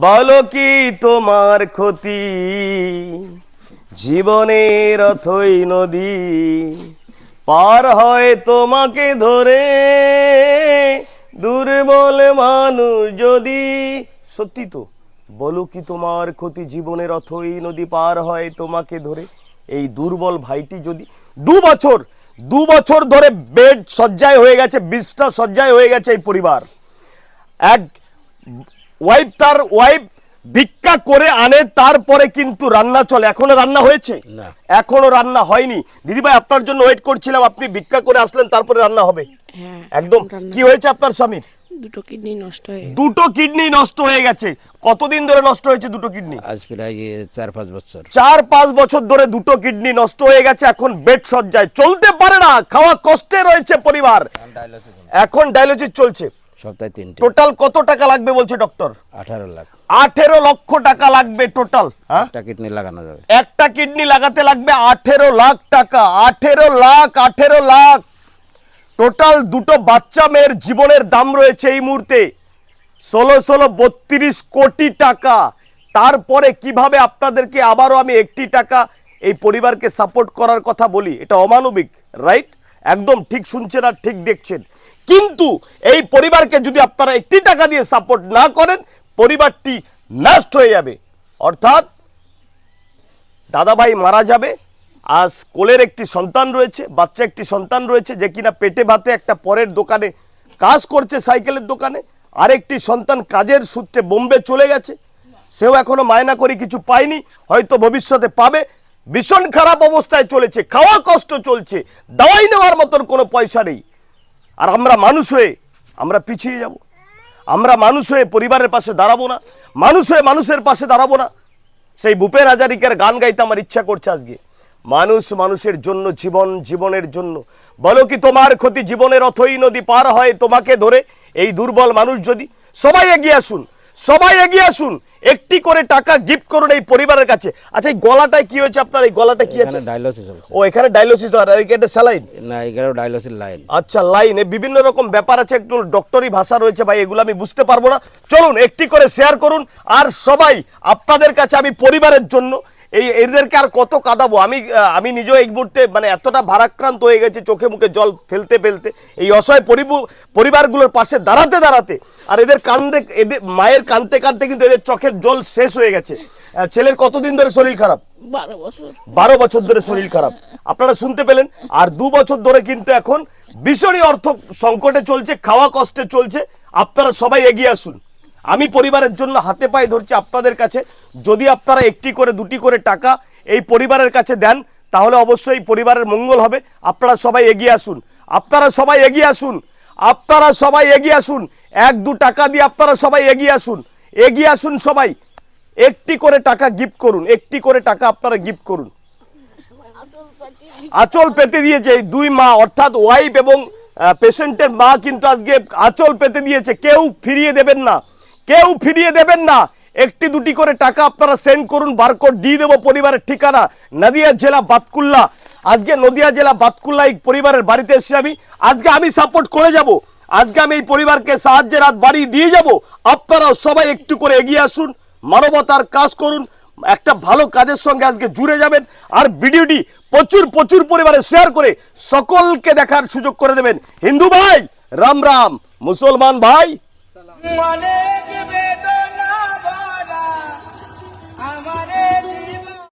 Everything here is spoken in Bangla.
বলো কি তোমার ক্ষতি, জীবনের অথই নদী পার হয় তোমাকে ধরে, দুর্বল মানুষ যদি। সত্যি তো, বলো কি তোমার ক্ষতি, জীবনের অথই নদী পার হয় তোমাকে ধরে। এই দুর্বল ভাইটি যদি 2 বছর ধরে বেড শয্যায় হয়ে গেছে, বিছটা শয্যায় হয়ে গেছে এই পরিবার। এক তার ওয়াইফ ভিক্ষা করে আনে, তারপরে কিন্তু রান্না চলে। এখনো রান্না হয়েছে না, এখনো রান্না হয়নি। দিদিভাই আপনার জন্য ওয়েট করছিলাম, আপনি ভিক্ষা করে আসলেন, তারপরে রান্না হবে। হ্যাঁ, একদম। কি হয়েছে আপনার স্বামীর? দুটো কিডনি নষ্ট হয়ে দুটো কিডনি নষ্ট হয়ে গেছে। কতদিন ধরে নষ্ট হয়েছে দুটো কিডনি? আজ প্রায় 4-5 বছর। 4-5 বছর ধরে দুটো কিডনি নষ্ট হয়ে গেছে। এখন বেড শয্যায়, চলতে পারে না, খাওয়া কষ্টে রয়েছে পরিবার। এখন ডায়ালিসিস চলছে। সপ্তাহে 3টে। টোটাল কত টাকা লাগবে বলছে ডক্টর? 18 লাখ। 18 লক্ষ টাকা লাগবে টোটাল। হ্যাঁ, একটা কিডনি লাগানো যাবে। একটা কিডনি লাগাতে লাগবে 18 লাখ টাকা। 18 লাখ টোটাল। দুটো বাচ্চা মেয়ের জীবনের দাম রয়েছে এই মুহূর্তে 32 কোটি টাকা। তারপরে কিভাবে আপনাদেরকে আবারও আমি 1 টাকা এই পরিবারকে সাপোর্ট করার কথা বলি? এটা অমানবিক, রাইট? একদম ঠিক শুনছেন আর ঠিক দেখছেন। কিন্তু এই পরিবারকে যদি আপনারা 1 টাকা দিয়ে সাপোর্ট না করেন, পরিবারটি নষ্ট হয়ে যাবে। অর্থাৎ দাদাভাই মারা যাবে, আজ কোলের একটি সন্তান রয়েছে, বাচ্চা একটি সন্তান রয়েছে, যে কিনা পেটে ভাতে একটা পরের দোকানে কাজ করছে, সাইকেলের দোকানে। আরেকটি সন্তান কাজের সূত্রে বোম্বে চলে গেছে, সেও এখনো মায়না করে কিছু পায়নি, হয়তো ভবিষ্যতে পাবে। ভীষণ খারাপ অবস্থায় চলেছে, খাওয়া কষ্ট চলছে, দাওয়াই নেওয়ার মতন কোনো পয়সা নেই। আর আমরা মানুষ হয়ে আমরা পিছিয়ে যাব, আমরা মানুষ হয়ে পরিবারের পাশে দাঁড়াবো না, মানুষ হয়ে মানুষের পাশে দাঁড়াবো না। সেই ভূপেন হাজারিকার গান গাইতে আমার ইচ্ছা করছে আজকে। মানুষ মানুষের জন্য, জীবন জীবনের জন্য। বলো কি তোমার ক্ষতি, জীবনের অথই নদী পার হয় তোমাকে ধরে। এই দুর্বল মানুষ যদি, সবাই এগিয়ে আসুন, সবাই এগিয়ে আসুন, 1টি করে টাকা গিফট করুন এই পরিবারের কাছে। আচ্ছা, এই গলাটায় কি হয়েছে আপনার? এই গলাটা কি আছে? এখানে ডায়ালিসিস হচ্ছে। ও, এখানে ডায়ালিসিস হয়, আর এটা স্যালাইন? না, এখানেও ডায়ালিসিস লাইন। আচ্ছা, লাইনে বিভিন্ন রকম ব্যাপার আছে, একটু ডক্টরি ভাষা রয়েছে ভাই, এগুলো আমি বুঝতে পারবো না। চলুন 1টি করে শেয়ার করুন। আর সবাই আপনাদের কাছে আমি পরিবারের জন্য, এদেরকে আর কত কাঁদাবো আমি নিজেও এই মুহূর্তে মানে এতটা ভারাক্রান্ত হয়ে গেছে, চোখে মুখে জল ফেলতে ফেলতে, এই অসহায় পরিবারগুলোর পাশে দাঁড়াতে দাঁড়াতে। আর এদের কান্দে, এদের মায়ের কাঁদতে কাঁদতে কিন্তু এদের চোখের জল শেষ হয়ে গেছে। ছেলের কতদিন ধরে শরীর খারাপ? 12 বছর ধরে শরীর খারাপ, আপনারা শুনতে পেলেন। আর 2 বছর ধরে কিন্তু এখন ভীষণই অর্থ সংকটে চলছে, খাওয়া কষ্টে চলছে। আপনারা সবাই এগিয়ে আসুন, আমি পরিবারের জন্য হাতে পায়ে ধরছি আপনাদের কাছে। যদি আপনারা 1টি করে 2টি করে টাকা এই পরিবারের কাছে দেন, তাহলে অবশ্যই পরিবারের মঙ্গল হবে। আপনারা সবাই এগিয়ে আসুন, আপনারা সবাই এগিয়ে আসুন, আপনারা সবাই এগিয়ে আসুন। 1-2 টাকা দিয়ে আপনারা সবাই এগিয়ে আসুন, এগিয়ে আসুন সবাই। 1টি করে টাকা গিফট করুন, 1টি করে টাকা আপনারা গিফট করুন। আঁচল পেতে দিয়েছে এই 2 মা, অর্থাৎ ওয়াইফ এবং পেশেন্টের মা কিন্তু আজকে আঁচল পেতে দিয়েছে। কেউ ফিরিয়ে দেবেন না, কেউ ফিরিয়ে দেবেন না। 1টি 2টি করে টাকা আপনারা সেন্ড করুন, বারকোড দিয়ে দেবো। পরিবারের ঠিকানা নদিয়া জেলা বাতকুল্লা। আজকে নদিয়া জেলা বাতকুল্লা এই পরিবারের বাড়িতে এসে আজকে আমি সাপোর্ট করে যাব। আজকে আমি এই পরিবারকে সাহায্যের হাত বাড়িয়ে দিয়ে যাব। আপনারা সবাই একটু করে এগিয়ে আসুন, মানবতার কাজ করুন, একটা ভালো কাজের সঙ্গে আজকে জুড়ে যাবেন। আর ভিডিওটি প্রচুর প্রচুর পরিবারে শেয়ার করে সকলকে দেখার সুযোগ করে দেবেন। হিন্দু ভাই রাম রাম, মুসলমান ভাই